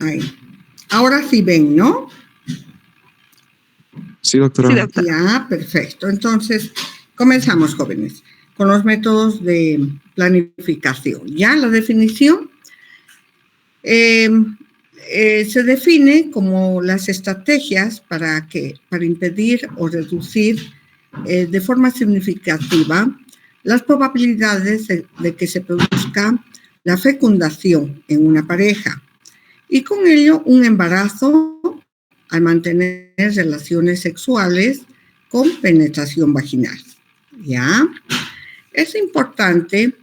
Ahí. Ahora sí ven, ¿no? Sí, doctora. Sí, doctora. Ya, perfecto. Entonces, comenzamos, jóvenes, con los métodos de planificación. Ya la definición se define como las estrategias para impedir o reducir de forma significativa las probabilidades de que se produzca la fecundación en una pareja y con ello un embarazo al mantener relaciones sexuales con penetración vaginal. ¿Ya? Es importante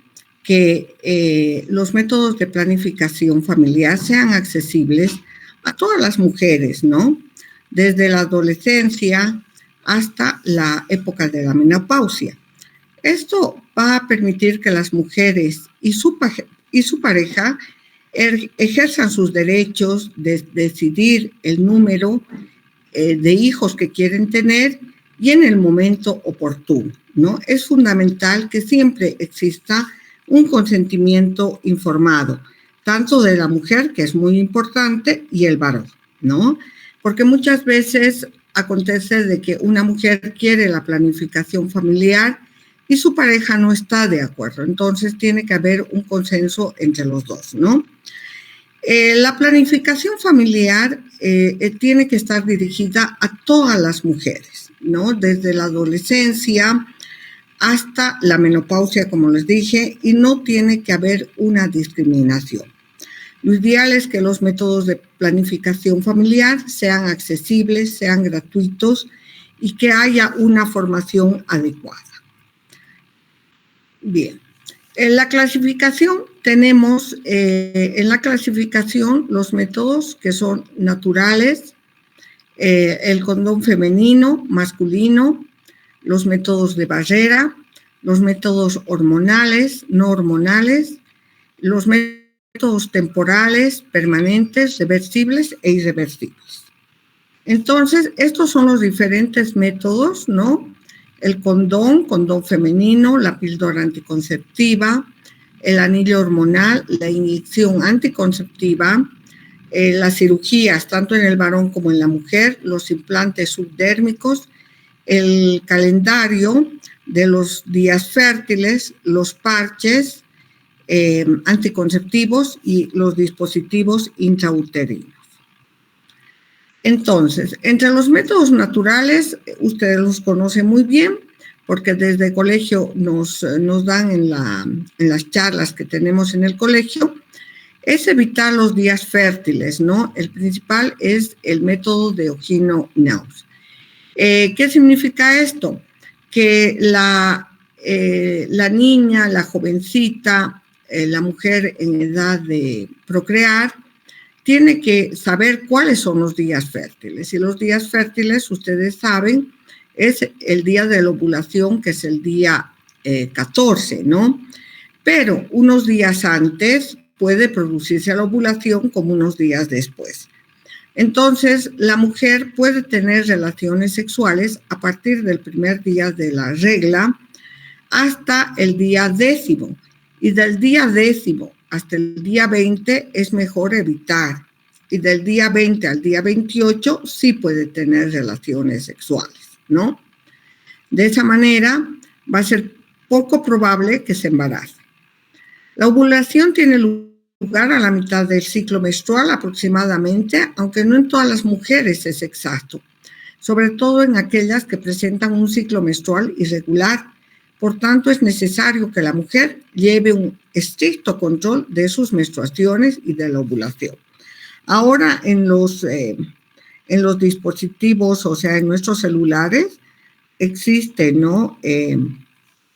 que los métodos de planificación familiar sean accesibles a todas las mujeres, ¿no? Desde la adolescencia hasta la época de la menopausia. Esto va a permitir que las mujeres y su pareja ejerzan sus derechos de decidir el número de hijos que quieren tener y en el momento oportuno, ¿no? Es fundamental que siempre exista un consentimiento informado, tanto de la mujer, que es muy importante, y el varón, ¿no? Porque muchas veces acontece de que una mujer quiere la planificación familiar y su pareja no está de acuerdo. Entonces tiene que haber un consenso entre los dos, ¿no? La planificación familiar tiene que estar dirigida a todas las mujeres, ¿no? Desde la adolescencia hasta la menopausia, como les dije, y no tiene que haber una discriminación. Lo ideal es que los métodos de planificación familiar sean accesibles, sean gratuitos y que haya una formación adecuada. Bien. En la clasificación tenemos los métodos que son naturales, el condón femenino, masculino, los métodos de barrera, los métodos hormonales, no hormonales, los métodos temporales, permanentes, reversibles e irreversibles. Entonces, estos son los diferentes métodos, ¿no? El condón femenino, la píldora anticonceptiva, el anillo hormonal, la inyección anticonceptiva, las cirugías, tanto en el varón como en la mujer, los implantes subdérmicos, el calendario de los días fértiles, los parches anticonceptivos y los dispositivos intrauterinos. Entonces, entre los métodos naturales, ustedes los conocen muy bien, porque desde el colegio nos dan en las charlas que tenemos en el colegio, es evitar los días fértiles, ¿no? El principal es el método de Ogino-Naus. ¿Qué significa esto? Que la niña, la jovencita, la mujer en edad de procrear, tiene que saber cuáles son los días fértiles. Y los días fértiles, ustedes saben, es el día de la ovulación, que es el día 14, ¿no? Pero unos días antes puede producirse la ovulación como unos días después. Entonces, la mujer puede tener relaciones sexuales a partir del primer día de la regla hasta el día 10. Y del día 10 hasta el día 20 es mejor evitar. Y del día 20 al día 28 sí puede tener relaciones sexuales, ¿no? De esa manera va a ser poco probable que se embarace. La ovulación tiene lugar a la mitad del ciclo menstrual aproximadamente, aunque no en todas las mujeres es exacto, sobre todo en aquellas que presentan un ciclo menstrual irregular. Por tanto, es necesario que la mujer lleve un estricto control de sus menstruaciones y de la ovulación. Ahora en los dispositivos, o sea, en nuestros celulares, existen, ¿no?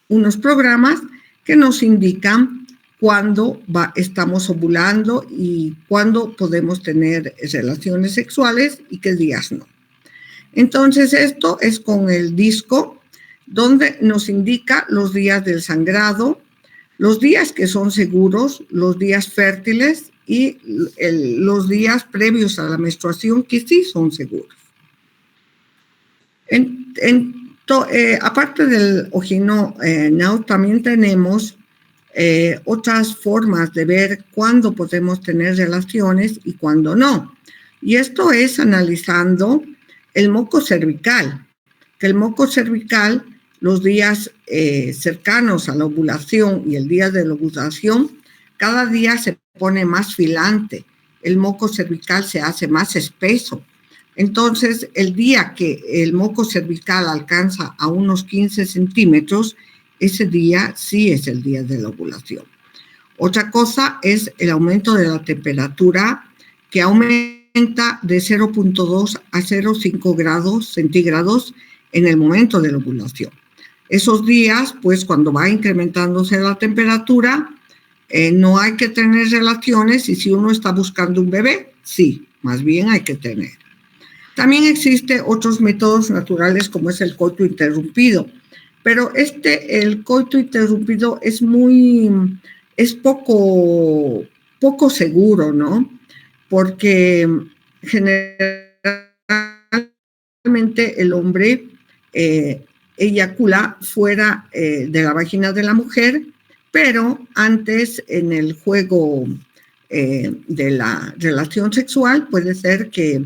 Unos programas que nos indican cuándo estamos ovulando y cuándo podemos tener relaciones sexuales y qué días no. Entonces, esto es con el disco, donde nos indica los días del sangrado, los días que son seguros, los días fértiles y los días previos a la menstruación que sí son seguros. Aparte del Ogino-Naus, también tenemos otras formas de ver cuándo podemos tener relaciones y cuándo no. Y esto es analizando el moco cervical, que el moco cervical, los días cercanos a la ovulación y el día de la ovulación, cada día se pone más filante, el moco cervical se hace más espeso. Entonces, el día que el moco cervical alcanza a unos 15 centímetros, ese día sí es el día de la ovulación. Otra cosa es el aumento de la temperatura, que aumenta de 0.2 a 0.5 grados centígrados en el momento de la ovulación. Esos días, pues cuando va incrementándose la temperatura, no hay que tener relaciones, y si uno está buscando un bebé, sí, más bien hay que tener. También existen otros métodos naturales como es el coito interrumpido, pero el coito interrumpido es poco seguro, ¿no? Porque generalmente el hombre eyacula fuera de la vagina de la mujer, pero antes en el juego de la relación sexual puede ser que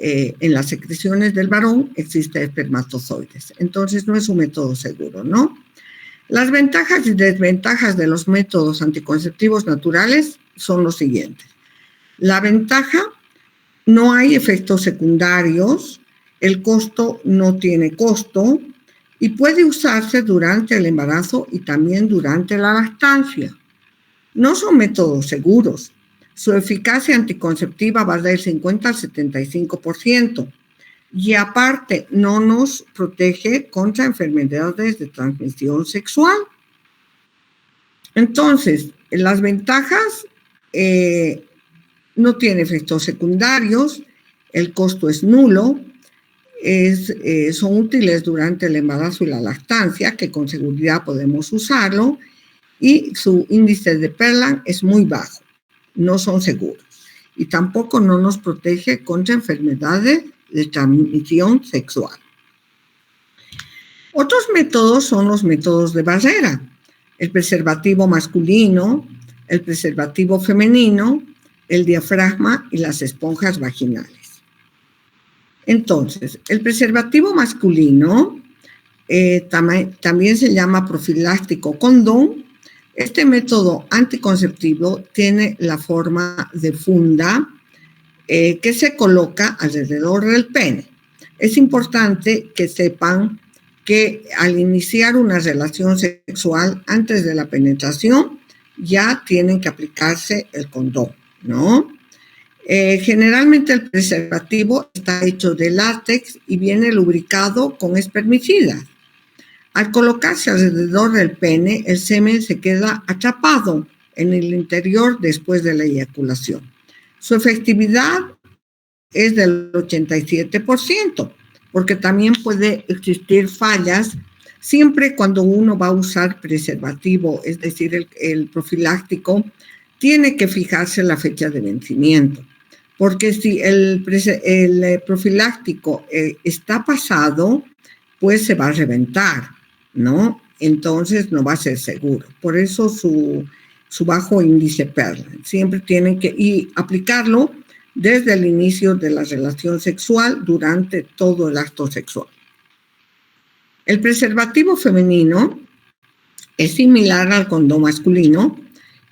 en las secreciones del varón existe espermatozoides. Entonces no es un método seguro, ¿no? Las ventajas y desventajas de los métodos anticonceptivos naturales son los siguientes. La ventaja: no hay efectos secundarios, el costo no tiene costo y puede usarse durante el embarazo y también durante la lactancia. No son métodos seguros. Su eficacia anticonceptiva va del 50 al 75%. Y aparte, no nos protege contra enfermedades de transmisión sexual. Entonces, las ventajas: no tiene efectos secundarios, el costo es nulo, son útiles durante el embarazo y la lactancia, que con seguridad podemos usarlo, y su índice de Perlan es muy bajo, no son seguros. Y tampoco no nos protege contra enfermedades de transmisión sexual. Otros métodos son los métodos de barrera: el preservativo masculino, el preservativo femenino, el diafragma y las esponjas vaginales. Entonces, el preservativo masculino también se llama profiláctico condón. Este método anticonceptivo tiene la forma de funda que se coloca alrededor del pene. Es importante que sepan que al iniciar una relación sexual, antes de la penetración, ya tienen que aplicarse el condón, ¿no? Generalmente el preservativo está hecho de látex y viene lubricado con espermicida. Al colocarse alrededor del pene, el semen se queda atrapado en el interior después de la eyaculación. Su efectividad es del 87%, porque también puede existir fallas siempre cuando uno va a usar preservativo, es decir, el profiláctico, tiene que fijarse la fecha de vencimiento, porque si el profiláctico está pasado, pues se va a reventar, ¿no? Entonces no va a ser seguro. Por eso su bajo índice Perlan. Siempre tienen que aplicarlo desde el inicio de la relación sexual, durante todo el acto sexual. El preservativo femenino es similar al condón masculino,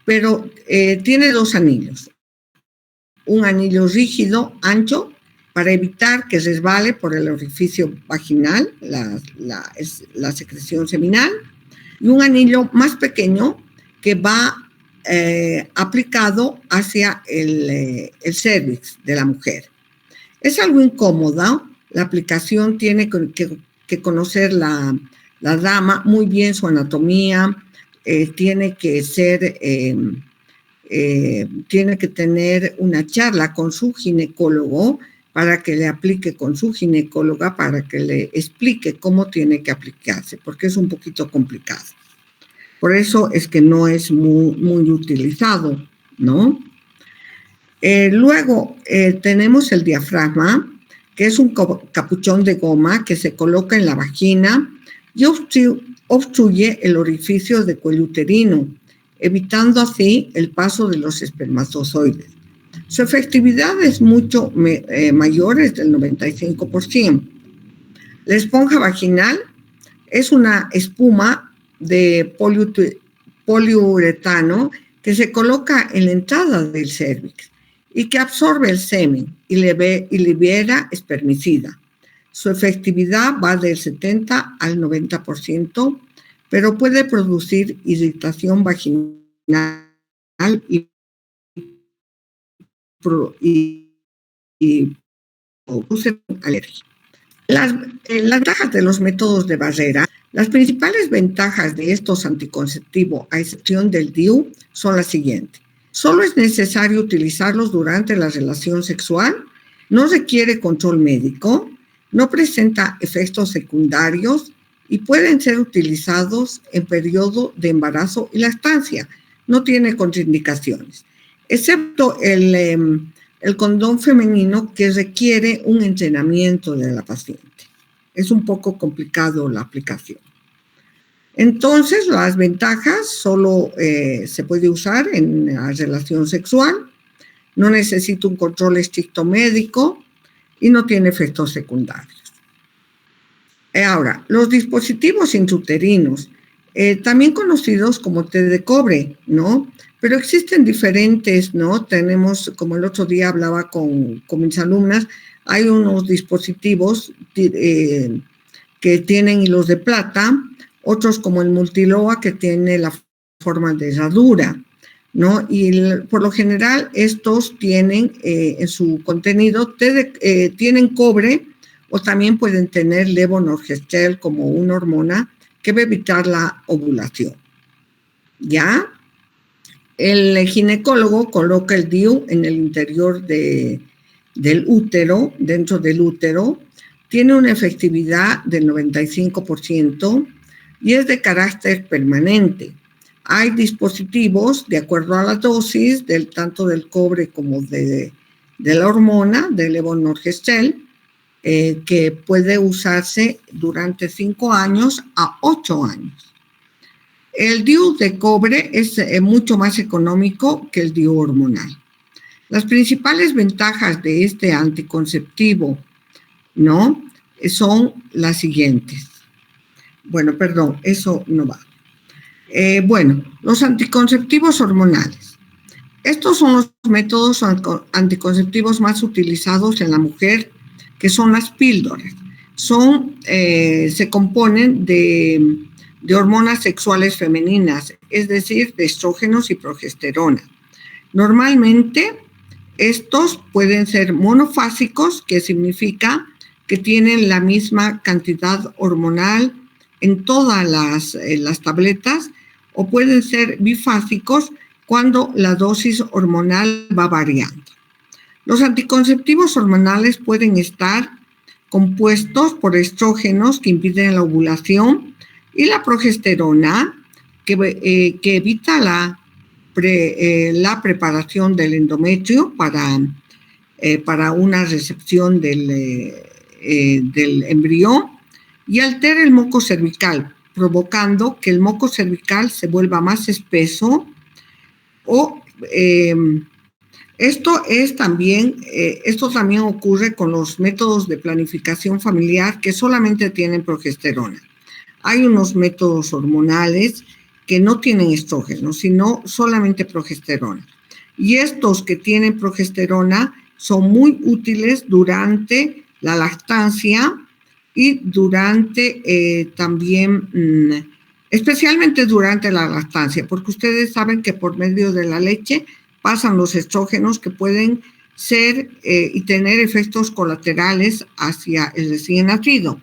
pero tiene dos anillos. Un anillo rígido, ancho, para evitar que resbale por el orificio vaginal, la secreción seminal, y un anillo más pequeño que va aplicado hacia el cérvix de la mujer. Es algo incómoda. La aplicación tiene que conocer la dama muy bien su anatomía, tiene que tener una charla con su ginecólogo para que le aplique, con su ginecóloga, para que le explique cómo tiene que aplicarse, porque es un poquito complicado. Por eso es que no es muy utilizado, ¿no? Luego tenemos el diafragma, que es un capuchón de goma que se coloca en la vagina y obstruye el orificio de cuello uterino evitando así el paso de los espermatozoides. Su efectividad es mucho mayor, es del 95%. La esponja vaginal es una espuma de poliuretano que se coloca en la entrada del cérvix y que absorbe el semen y libera espermicida. Su efectividad va del 70 al 90%, pero puede producir irritación vaginal y produce alergia. Las ventajas de los métodos de barrera. Las principales ventajas de estos anticonceptivos, a excepción del DIU, son las siguientes. Solo es necesario utilizarlos durante la relación sexual, no requiere control médico, no presenta efectos secundarios y pueden ser utilizados en periodo de embarazo y lactancia. No tiene contraindicaciones, excepto el condón femenino, que requiere un entrenamiento de la paciente. Es un poco complicado la aplicación. Entonces, las ventajas: solo se puede usar en la relación sexual, no necesita un control estricto médico y no tiene efectos secundarios. Ahora, los dispositivos intrauterinos, también conocidos como té de cobre, ¿no? Pero existen diferentes, ¿no? Tenemos, como el otro día hablaba con mis alumnas, hay unos dispositivos que tienen hilos de plata, otros como el Multiloa, que tiene la forma de herradura, ¿no? Y por lo general estos tienen en su contenido, tienen cobre, o también pueden tener levonorgestrel como una hormona que va a evitar la ovulación. ¿Ya? El ginecólogo coloca el DIU en el interior del útero, dentro del útero, tiene una efectividad del 95% y es de carácter permanente. Hay dispositivos, de acuerdo a la dosis, tanto del cobre como de la hormona, del levonorgestrel, que puede usarse durante 5 años a 8 años. El DIU de cobre es mucho más económico que el DIU hormonal. Las principales ventajas de este anticonceptivo, ¿no?, son las siguientes. Bueno, perdón, eso no va. Los anticonceptivos hormonales. Estos son los métodos anticonceptivos más utilizados en la mujer, que son las píldoras. Se componen de hormonas sexuales femeninas, es decir, de estrógenos y progesterona. Normalmente, estos pueden ser monofásicos, que significa que tienen la misma cantidad hormonal en todas las tabletas, o pueden ser bifásicos cuando la dosis hormonal va variando. Los anticonceptivos hormonales pueden estar compuestos por estrógenos, que impiden la ovulación, y la progesterona, que evita la preparación del endometrio para una recepción del embrión, y altera el moco cervical, provocando que el moco cervical se vuelva más espeso. Esto también ocurre con los métodos de planificación familiar que solamente tienen progesterona. Hay unos métodos hormonales que no tienen estrógeno, sino solamente progesterona. Y estos que tienen progesterona son muy útiles durante la lactancia y especialmente durante la lactancia, porque ustedes saben que por medio de la leche pasan los estrógenos, que pueden ser y tener efectos colaterales hacia el recién nacido.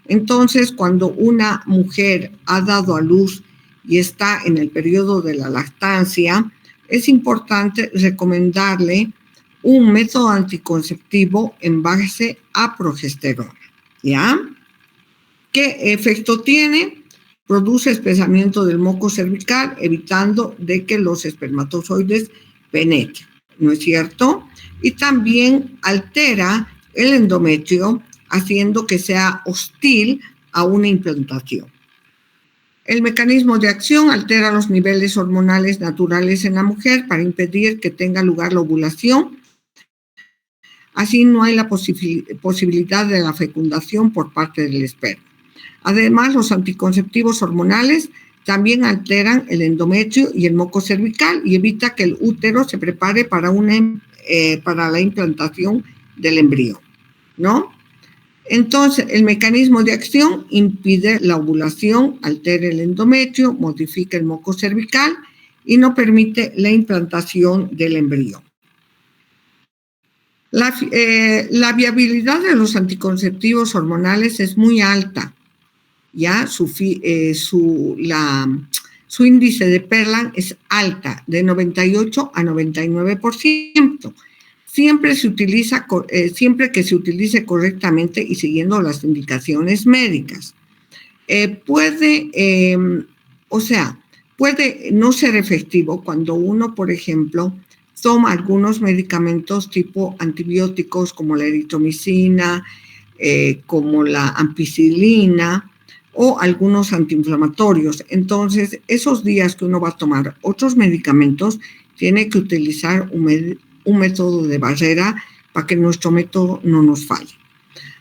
Entonces, cuando una mujer ha dado a luz y está en el periodo de la lactancia, es importante recomendarle un método anticonceptivo en base a progesterona. ¿Ya? ¿Qué efecto tiene? Produce espesamiento del moco cervical, evitando de que los espermatozoides penetren, ¿no es cierto? Y también altera el endometrio, haciendo que sea hostil a una implantación. El mecanismo de acción altera los niveles hormonales naturales en la mujer para impedir que tenga lugar la ovulación. Así no hay la posibilidad de la fecundación por parte del esperma. Además, los anticonceptivos hormonales también alteran el endometrio y el moco cervical y evita que el útero se prepare para la implantación del embrión, ¿no? Entonces, el mecanismo de acción impide la ovulación, altera el endometrio, modifica el moco cervical y no permite la implantación del embrión. La viabilidad de los anticonceptivos hormonales es muy alta. Ya su índice de Perlan es alta, de 98 a 99%. Siempre que se utilice correctamente y siguiendo las indicaciones médicas. Puede no ser efectivo cuando uno, por ejemplo, toma algunos medicamentos tipo antibióticos como la eritromicina, como la ampicilina o algunos antiinflamatorios. Entonces, esos días que uno va a tomar otros medicamentos, tiene que utilizar un método de barrera para que nuestro método no nos falle.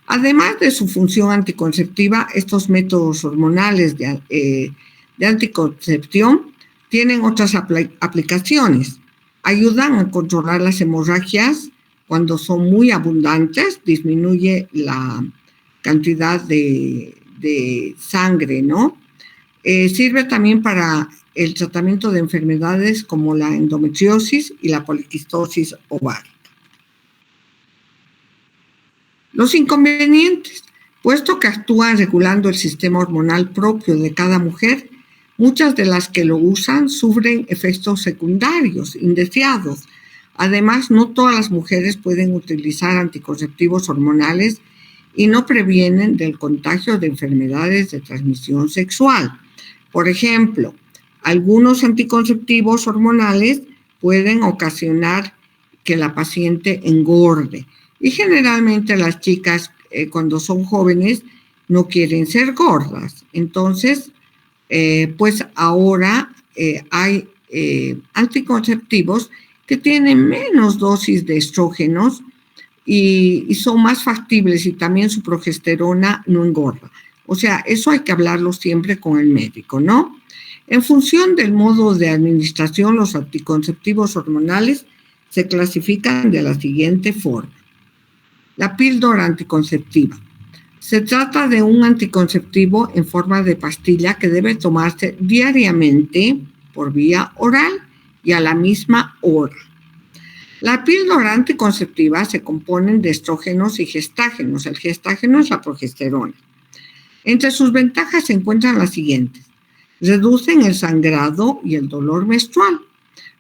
Además de su función anticonceptiva, estos métodos hormonales de anticoncepción tienen otras aplicaciones. Ayudan a controlar las hemorragias cuando son muy abundantes, disminuye la cantidad de sangre, ¿no? Sirve también para el tratamiento de enfermedades como la endometriosis y la poliquistosis ovárica. Los inconvenientes, puesto que actúan regulando el sistema hormonal propio de cada mujer, muchas de las que lo usan sufren efectos secundarios indeseados. Además, no todas las mujeres pueden utilizar anticonceptivos hormonales y no previenen del contagio de enfermedades de transmisión sexual. Por ejemplo, algunos anticonceptivos hormonales pueden ocasionar que la paciente engorde. Y generalmente las chicas cuando son jóvenes no quieren ser gordas. Entonces, pues ahora hay anticonceptivos que tienen menos dosis de estrógenos y son más factibles y también su progesterona no engorda. O sea, eso hay que hablarlo siempre con el médico, ¿no? En función del modo de administración, los anticonceptivos hormonales se clasifican de la siguiente forma. La píldora anticonceptiva. Se trata de un anticonceptivo en forma de pastilla que debe tomarse diariamente por vía oral y a la misma hora. La píldora anticonceptiva se compone de estrógenos y gestágenos. El gestágeno es la progesterona. Entre sus ventajas se encuentran las siguientes. Reducen el sangrado y el dolor menstrual.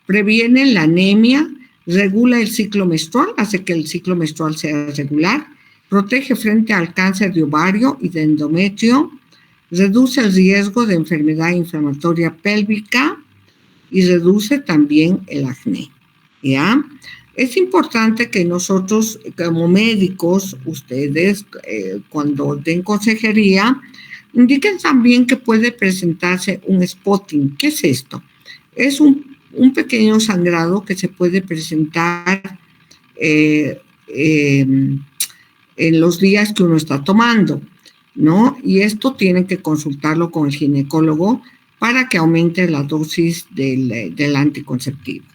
Previenen la anemia. Regula el ciclo menstrual, hace que el ciclo menstrual sea regular, protege frente al cáncer de ovario y de endometrio, reduce el riesgo de enfermedad inflamatoria pélvica y reduce también el acné, ¿ya? Es importante que nosotros, como médicos, ustedes, cuando den consejería, indiquen también que puede presentarse un spotting. ¿Qué es esto? Es un pequeño sangrado que se puede presentar en los días que uno está tomando, ¿no? Y esto tienen que consultarlo con el ginecólogo para que aumente la dosis del anticonceptivo.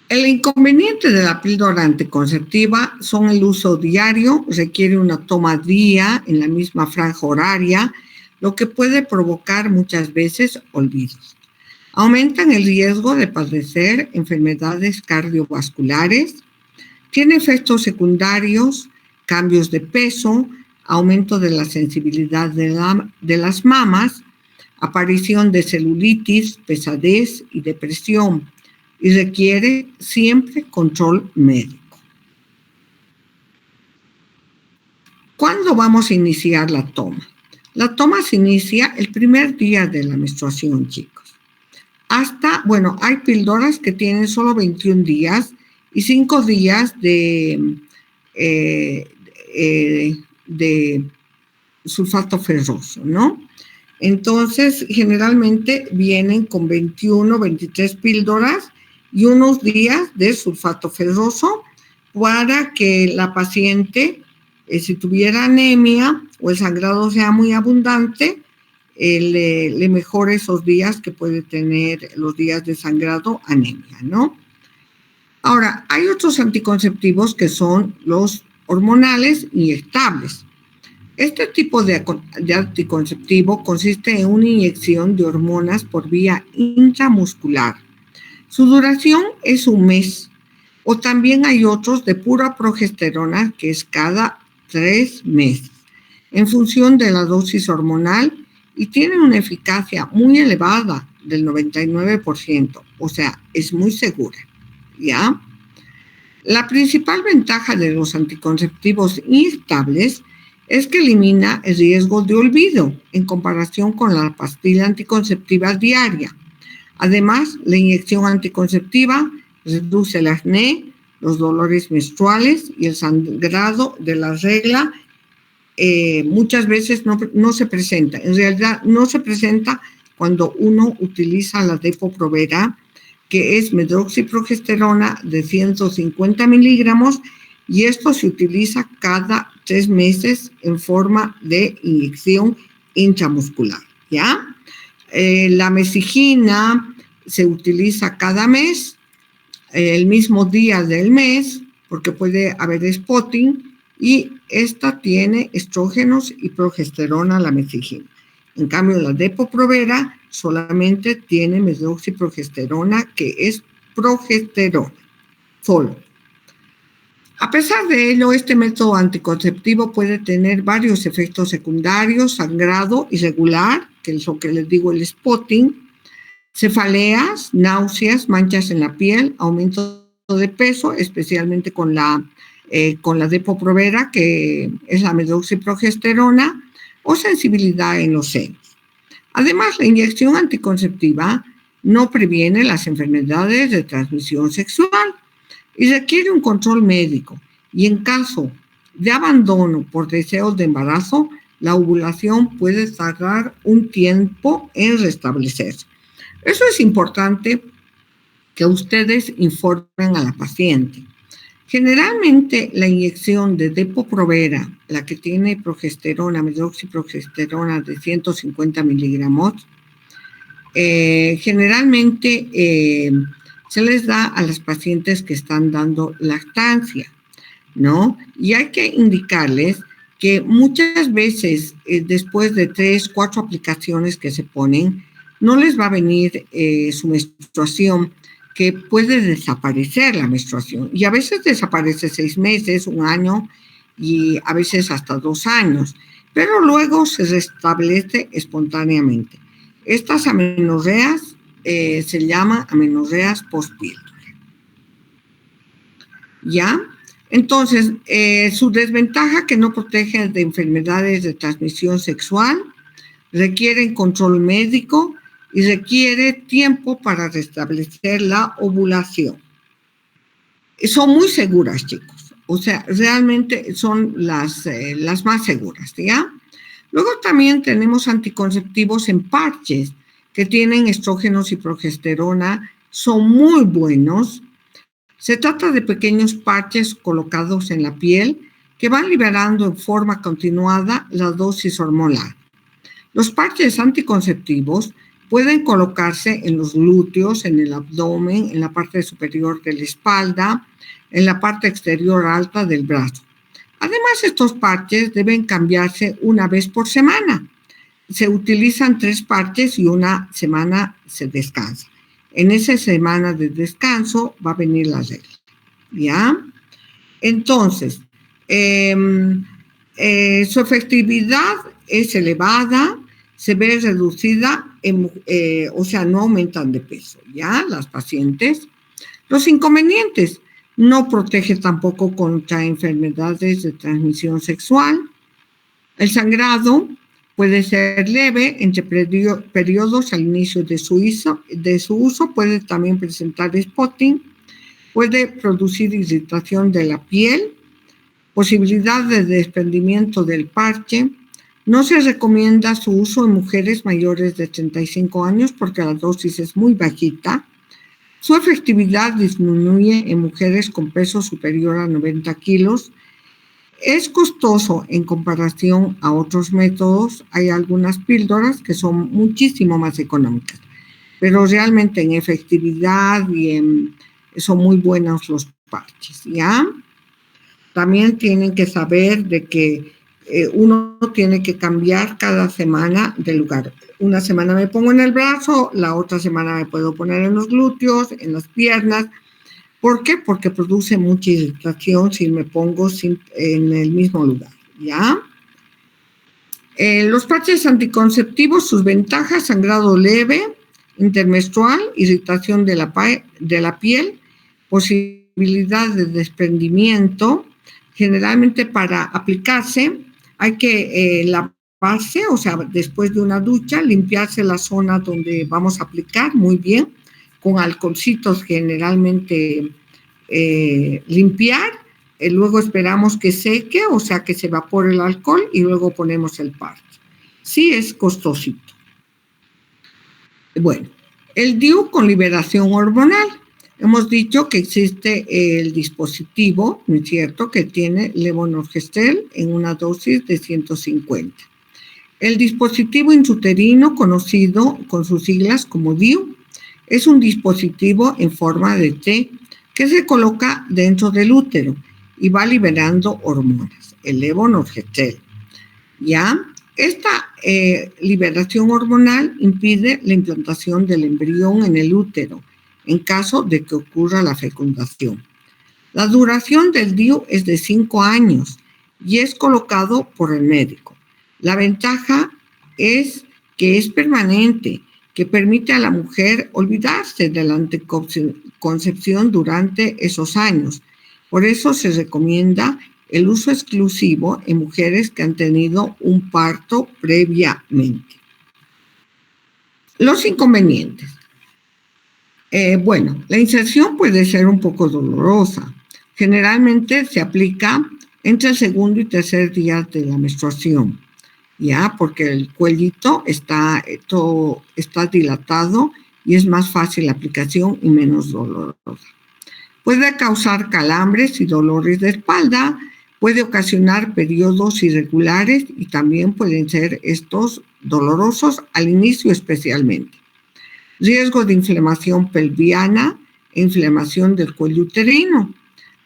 El inconveniente de la píldora anticonceptiva son el uso diario, requiere una toma día en la misma franja horaria, lo que puede provocar muchas veces olvidos. Aumentan el riesgo de padecer enfermedades cardiovasculares, tiene efectos secundarios, cambios de peso, aumento de la sensibilidad de las mamas, aparición de celulitis, pesadez y depresión, y requiere siempre control médico. ¿Cuándo vamos a iniciar la toma? La toma se inicia el primer día de la menstruación, chicos. Hay píldoras que tienen solo 21 días y 5 días de sulfato ferroso, ¿no? Entonces, generalmente vienen con 21, 23 píldoras y unos días de sulfato ferroso para que la paciente, si tuviera anemia o el sangrado sea muy abundante, le mejore esos días que puede tener los días de sangrado, anemia, ¿no? Ahora, hay otros anticonceptivos que son los hormonales inyectables. Este tipo de anticonceptivo consiste en una inyección de hormonas por vía intramuscular. Su duración es un mes. O también hay otros de pura progesterona, que es cada 3 meses, en función de la dosis hormonal, y tienen una eficacia muy elevada del 99%, o sea, es muy segura, ¿ya? La principal ventaja de los anticonceptivos inyectables es que elimina el riesgo de olvido en comparación con la pastilla anticonceptiva diaria. Además, la inyección anticonceptiva reduce el acné, los dolores menstruales y el sangrado de la regla. Muchas veces no se presenta. En realidad, no se presenta cuando uno utiliza la Depo-Provera, que es medroxiprogesterona de 150 miligramos, y esto se utiliza cada 3 meses en forma de inyección intramuscular, ¿ya? La mesigina se utiliza cada mes, el mismo día del mes, porque puede haber spotting, y esta tiene estrógenos y progesterona, la mesigina. En cambio, la Depo-Provera solamente tiene medroxiprogesterona, que es progesterona, solo. A pesar de ello, este método anticonceptivo puede tener varios efectos secundarios: sangrado irregular, que es lo que les digo, el spotting, cefaleas, náuseas, manchas en la piel, aumento de peso, especialmente con la Depo-Provera, que es la medroxiprogesterona, o sensibilidad en los senos. Además, la inyección anticonceptiva no previene las enfermedades de transmisión sexual y requiere un control médico. Y en caso de abandono por deseos de embarazo, la ovulación puede tardar un tiempo en restablecerse. Eso es importante que ustedes informen a la paciente. Generalmente, la inyección de Depo-Provera, la que tiene progesterona, medroxiprogesterona de 150 miligramos, generalmente se les da a las pacientes que están dando lactancia, ¿no? Y hay que indicarles que muchas veces, después de 3, 4 aplicaciones que se ponen, no les va a venir su menstruación, que puede desaparecer la menstruación. Y a veces desaparece 6 meses, 1 año, y a veces hasta 2 años. Pero luego se restablece espontáneamente. Estas amenorreas se llaman amenorreas post-píldora. ¿Ya? Entonces, su desventaja, que no protege de enfermedades de transmisión sexual, requieren control médico y requiere tiempo para restablecer la ovulación. Son muy seguras, chicos. O sea, realmente son las más seguras, ¿ya? Luego también tenemos anticonceptivos en parches que tienen estrógenos y progesterona. Son muy buenos. Se trata de pequeños parches colocados en la piel que van liberando en forma continuada la dosis hormonal. Los parches anticonceptivos pueden colocarse en los glúteos, en el abdomen, en la parte superior de la espalda, en la parte exterior alta del brazo. Además, estos parches deben cambiarse una vez por semana. Se utilizan 3 parches y 1 semana se descansa. En esa semana de descanso va a venir la regla, ¿ya? Entonces, su efectividad es elevada, se ve reducida, o sea, no aumentan de peso, ¿ya? Las pacientes. Los inconvenientes: no protege tampoco contra enfermedades de transmisión sexual. El sangrado puede ser leve entre periodos al inicio de su uso, puede también presentar spotting, puede producir irritación de la piel, posibilidad de desprendimiento del parche, No se recomienda su uso en mujeres mayores de 35 años porque la dosis es muy bajita. Su efectividad disminuye en mujeres con peso superior a 90 kilos. Es costoso en comparación a otros métodos. Hay algunas píldoras que son muchísimo más económicas, pero realmente en efectividad son muy buenos los parches, ¿ya? También tienen que saber de que uno tiene que cambiar cada semana de lugar. Una semana me pongo en el brazo, la otra semana me puedo poner en los glúteos, en las piernas. ¿Por qué? Porque produce mucha irritación si me pongo en el mismo lugar, ¿ya? Los parches anticonceptivos, sus ventajas: sangrado leve, intermenstrual, irritación de la piel, posibilidad de desprendimiento. Generalmente para aplicarse hay que lavarse, o sea, después de una ducha, limpiarse la zona donde vamos a aplicar muy bien, con alcoholcitos generalmente limpiar, luego esperamos que seque, o sea, que se evapore el alcohol y luego ponemos el parche. Sí es costosito. Bueno, el DIU con liberación hormonal. Hemos dicho que existe el dispositivo, ¿no es cierto?, que tiene levonorgestrel en una dosis de 150. El dispositivo intrauterino, conocido con sus siglas como DIU, es un dispositivo en forma de T que se coloca dentro del útero y va liberando hormonas, el levonorgestrel. ¿Ya? Esta liberación hormonal impide la implantación del embrión en el útero en caso de que ocurra la fecundación. La duración del DIU es de 5 años y es colocado por el médico. La ventaja es que es permanente, que permite a la mujer olvidarse de la anticoncepción durante esos años. Por eso se recomienda el uso exclusivo en mujeres que han tenido un parto previamente. Los inconvenientes. Bueno, la inserción puede ser un poco dolorosa. Generalmente se aplica entre el segundo y tercer día de la menstruación, ya, porque el cuellito está dilatado y es más fácil la aplicación y menos dolorosa. Puede causar calambres y dolores de espalda, puede ocasionar periodos irregulares y también pueden ser estos dolorosos al inicio especialmente. Riesgo de inflamación pelviana e inflamación del cuello uterino.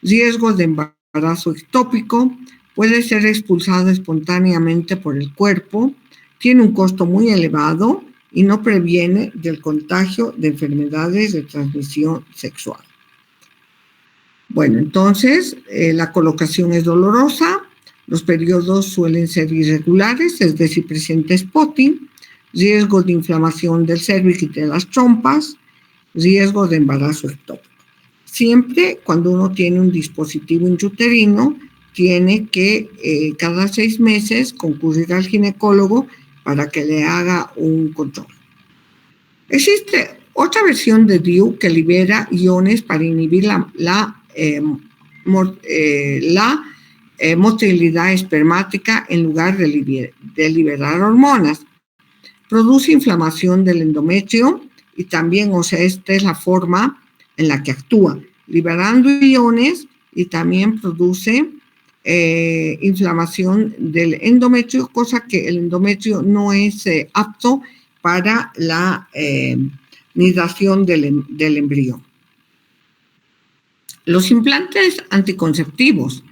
Riesgo de embarazo ectópico. Puede ser expulsado espontáneamente por el cuerpo. Tiene un costo muy elevado y no previene del contagio de enfermedades de transmisión sexual. Bueno, entonces la colocación es dolorosa, los periodos suelen ser irregulares, es decir, presenta spotting, riesgo de inflamación del cervix y de las trompas, riesgo de embarazo ectópico. Siempre cuando uno tiene un dispositivo intrauterino, tiene que cada 6 meses concurrir al ginecólogo para que le haga un control. Existe otra versión de DIU que libera iones para inhibir la motilidad espermática en lugar de liberar hormonas. Produce inflamación del endometrio y también, o sea, esta es la forma en la que actúa, liberando iones y también produce inflamación del endometrio, cosa que el endometrio no es apto para la nidación del embrión. Los implantes anticonceptivos.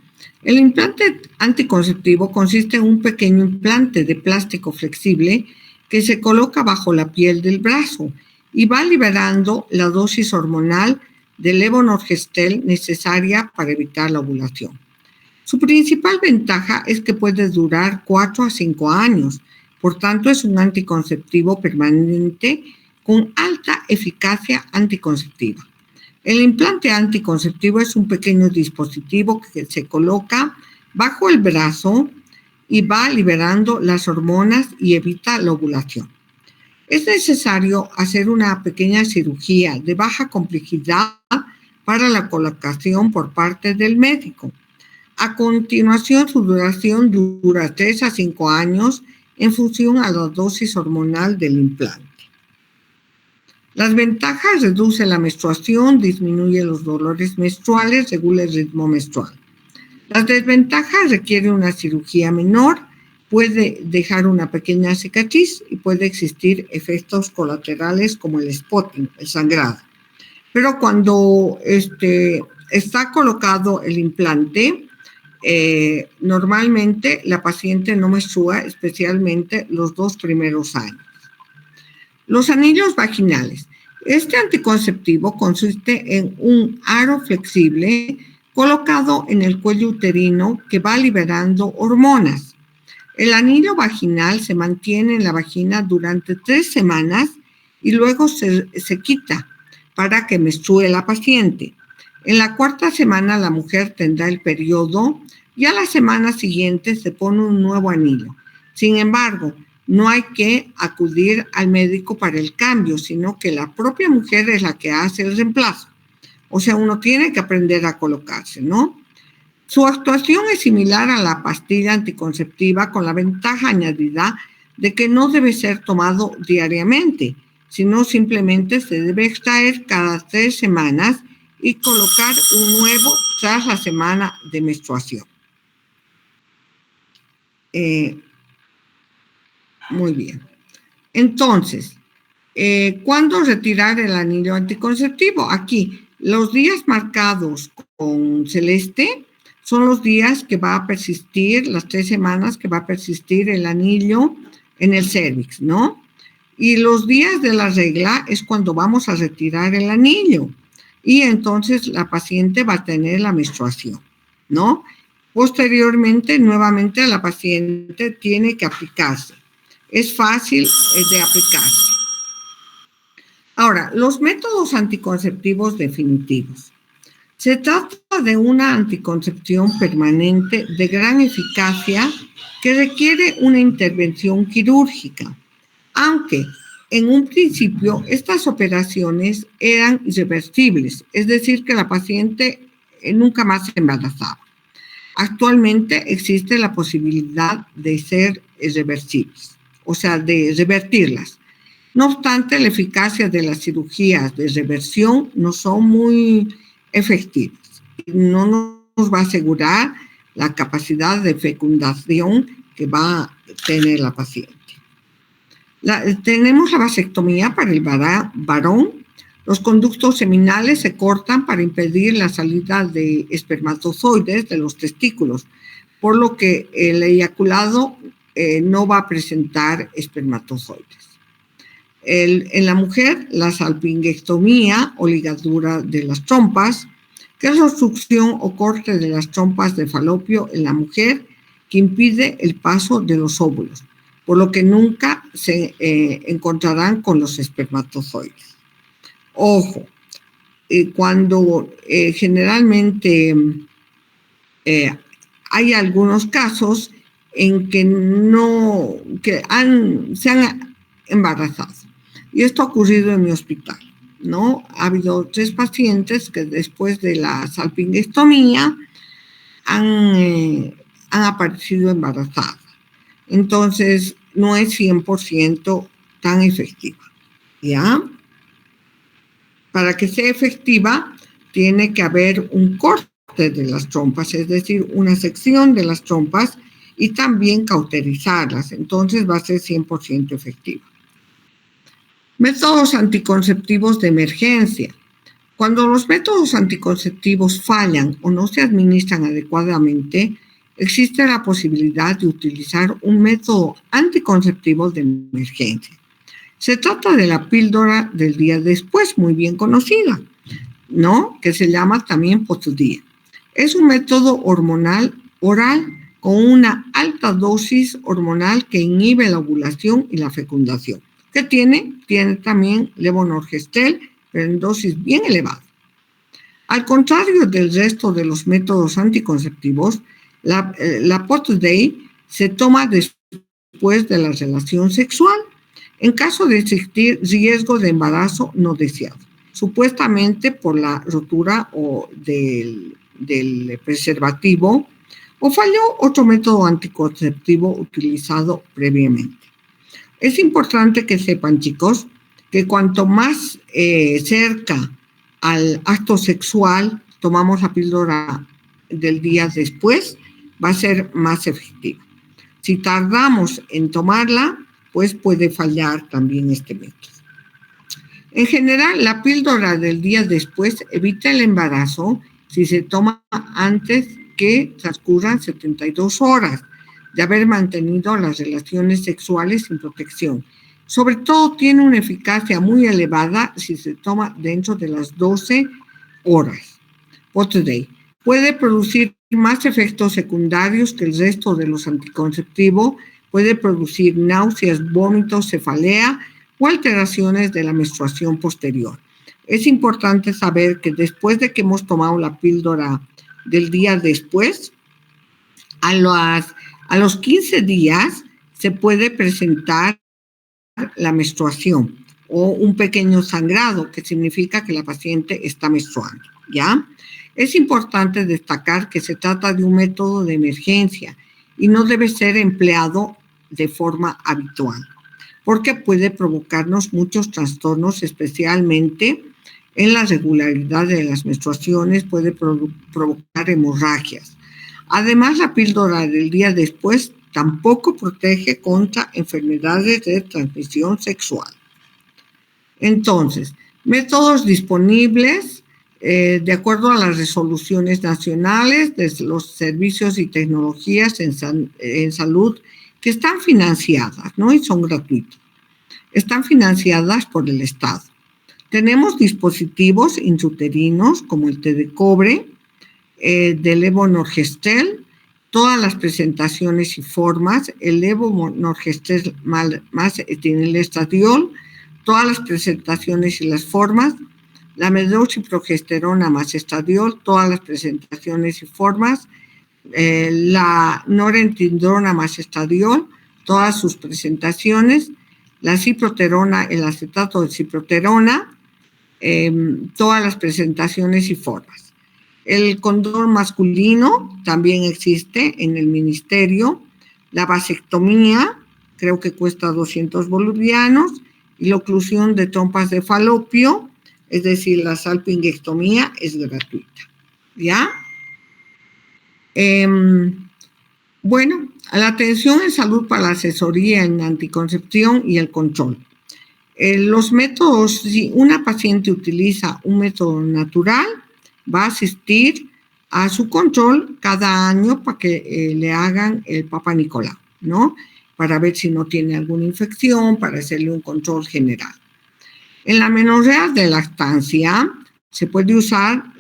El implante anticonceptivo consiste en un pequeño implante de plástico flexible que se coloca bajo la piel del brazo y va liberando la dosis hormonal de levonorgestrel necesaria para evitar la ovulación. Su principal ventaja es que puede durar 4 a 5 años, por tanto es un anticonceptivo permanente con alta eficacia anticonceptiva. El implante anticonceptivo es un pequeño dispositivo que se coloca bajo el brazo y va liberando las hormonas y evita la ovulación. Es necesario hacer una pequeña cirugía de baja complejidad para la colocación por parte del médico. A continuación, su duración dura 3 a 5 años en función a la dosis hormonal del implante. Las ventajas: reduce la menstruación, disminuye los dolores menstruales, regula el ritmo menstrual. Las desventajas: requiere una cirugía menor, puede dejar una pequeña cicatriz y puede existir efectos colaterales como el spotting, el sangrado. Pero cuando está colocado el implante, normalmente la paciente no menstrua, especialmente los 2 primeros años. Los anillos vaginales. Este anticonceptivo consiste en un aro flexible colocado en el cuello uterino que va liberando hormonas. El anillo vaginal se mantiene en la vagina durante 3 semanas y luego se quita para que menstrue la paciente. En la 4ª semana la mujer tendrá el periodo y a la semana siguiente se pone un nuevo anillo. Sin embargo, no hay que acudir al médico para el cambio, sino que la propia mujer es la que hace el reemplazo. O sea, uno tiene que aprender a colocarse, ¿no? Su actuación es similar a la pastilla anticonceptiva, con la ventaja añadida de que no debe ser tomado diariamente, sino simplemente se debe extraer cada 3 semanas y colocar un nuevo tras la semana de menstruación. Muy bien. Entonces, ¿cuándo retirar el anillo anticonceptivo? Aquí, los días marcados con celeste son los días que va a persistir, las 3 semanas que va a persistir el anillo en el cérvix, ¿no? Y los días de la regla es cuando vamos a retirar el anillo. Y entonces la paciente va a tener la menstruación, ¿no? Posteriormente, nuevamente, la paciente tiene que aplicarse. Es fácil de aplicarse. Ahora, los métodos anticonceptivos definitivos. Se trata de una anticoncepción permanente de gran eficacia que requiere una intervención quirúrgica, aunque en un principio estas operaciones eran irreversibles, es decir, que la paciente nunca más se embarazaba. Actualmente existe la posibilidad de ser reversibles, o sea, de revertirlas. No obstante, la eficacia de las cirugías de reversión no son muy efectivas. No nos va a asegurar la capacidad de fecundación que va a tener la paciente. Tenemos la vasectomía para el varón. Los conductos seminales se cortan para impedir la salida de espermatozoides de los testículos, por lo que el eyaculado no va a presentar espermatozoides. En la mujer, la salpingectomía o ligadura de las trompas, que es la obstrucción o corte de las trompas de falopio en la mujer que impide el paso de los óvulos, por lo que nunca se encontrarán con los espermatozoides. Ojo, cuando generalmente hay algunos casos en que se han embarazado. Y esto ha ocurrido en mi hospital, ¿no? Ha habido 3 pacientes que después de la salpingectomía han aparecido embarazadas. Entonces, no es 100% tan efectiva, ¿ya? Para que sea efectiva, tiene que haber un corte de las trompas, es decir, una sección de las trompas y también cauterizarlas. Entonces, va a ser 100% efectiva. Métodos anticonceptivos de emergencia. Cuando los métodos anticonceptivos fallan o no se administran adecuadamente, existe la posibilidad de utilizar un método anticonceptivo de emergencia. Se trata de la píldora del día después, muy bien conocida, ¿no? Que se llama también Potudía. Es un método hormonal oral con una alta dosis hormonal que inhibe la ovulación y la fecundación. ¿Qué tiene? Tiene también levonorgestrel, pero en dosis bien elevadas. Al contrario del resto de los métodos anticonceptivos, la Potudía se toma después de la relación sexual, en caso de existir riesgo de embarazo no deseado, supuestamente por la rotura del preservativo o falló otro método anticonceptivo utilizado previamente. Es importante que sepan, chicos, que cuanto más cerca al acto sexual tomamos la píldora del día después, va a ser más efectiva. Si tardamos en tomarla, pues puede fallar también este método. En general, la píldora del día después evita el embarazo si se toma antes que transcurran 72 horas de haber mantenido las relaciones sexuales sin protección. Sobre todo tiene una eficacia muy elevada si se toma dentro de las 12 horas por day. Puede producir más efectos secundarios que el resto de los anticonceptivos, puede producir náuseas, vómitos, cefalea o alteraciones de la menstruación posterior. Es importante saber que después de que hemos tomado la píldora del día después, a los 15 días se puede presentar la menstruación o un pequeño sangrado, que significa que la paciente está menstruando, ¿ya? Es importante destacar que se trata de un método de emergencia y no debe ser empleado de forma habitual, porque puede provocarnos muchos trastornos, especialmente en la regularidad de las menstruaciones, puede provocar hemorragias. Además, la píldora del día después tampoco protege contra enfermedades de transmisión sexual. Entonces, métodos disponibles de acuerdo a las resoluciones nacionales de los servicios y tecnologías en salud que están financiadas, ¿no? Y son gratuitos. Están financiadas por el Estado. Tenemos dispositivos intrauterinos como el té de cobre, del levonorgestrel, todas las presentaciones y formas, el levonorgestrel más etilenoestradiol, todas las presentaciones y las formas, la medroxiprogesterona más estradiol, todas las presentaciones y formas, la norentindrona más estradiol, todas sus presentaciones, la ciproterona, el acetato de ciproterona, todas las presentaciones y formas. El condón masculino también existe en el ministerio. La vasectomía, creo que cuesta 200 bolivianos, y la oclusión de trompas de falopio, es decir, la salpingectomía, es gratuita, ¿ya? Bueno, la atención en salud para la asesoría en anticoncepción y el control. Los métodos, si una paciente utiliza un método natural, va a asistir a su control cada año para que le hagan el Papa Nicolau, ¿no? Para ver si no tiene alguna infección, para hacerle un control general. En la menorrea de lactancia se puede usar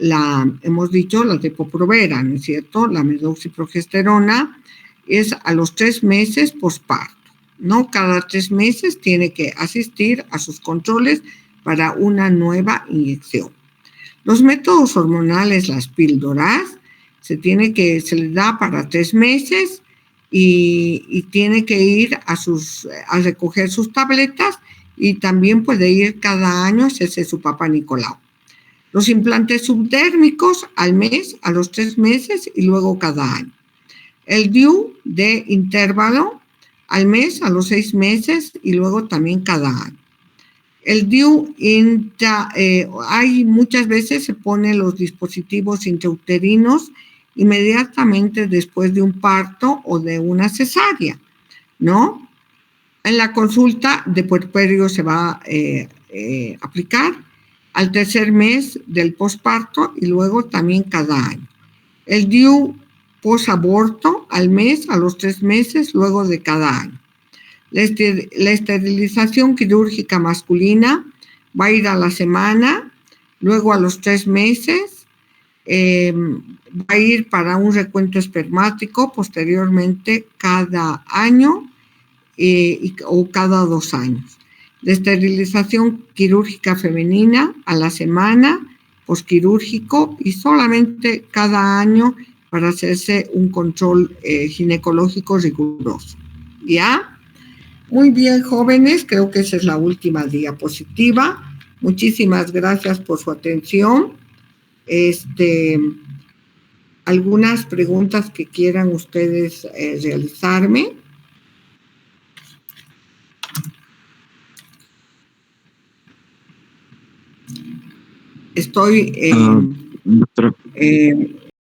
hemos dicho, la Depo-Provera, ¿no es cierto? La medroxiprogesterona es a los 3 meses posparto, ¿no? Cada 3 meses tiene que asistir a sus controles para una nueva inyección. Los métodos hormonales, las píldoras, se les da para 3 meses y tiene que ir a recoger sus tabletas, y también puede ir cada año a hacerse su Papa Nicolau. Los implantes subdérmicos al mes, a los 3 meses y luego cada año. El DIU de intervalo al mes, a los 6 meses y luego también cada año. El DIU, hay muchas veces se ponen los dispositivos intrauterinos inmediatamente después de un parto o de una cesárea, ¿no? En la consulta de puerperio se va a aplicar al 3er mes del posparto y luego también cada año. El DIU posaborto al mes, a los 3 meses, luego de cada año. La esterilización quirúrgica masculina va a ir a la semana, luego a los 3 meses, va a ir para un recuento espermático, posteriormente cada año o cada 2 años. La esterilización quirúrgica femenina a la semana, posquirúrgico, y solamente cada año para hacerse un control ginecológico riguroso, ¿ya? Muy bien, jóvenes, creo que esa es la última diapositiva. Muchísimas gracias por su atención. algunas preguntas que quieran ustedes realizarme. Estoy doctora,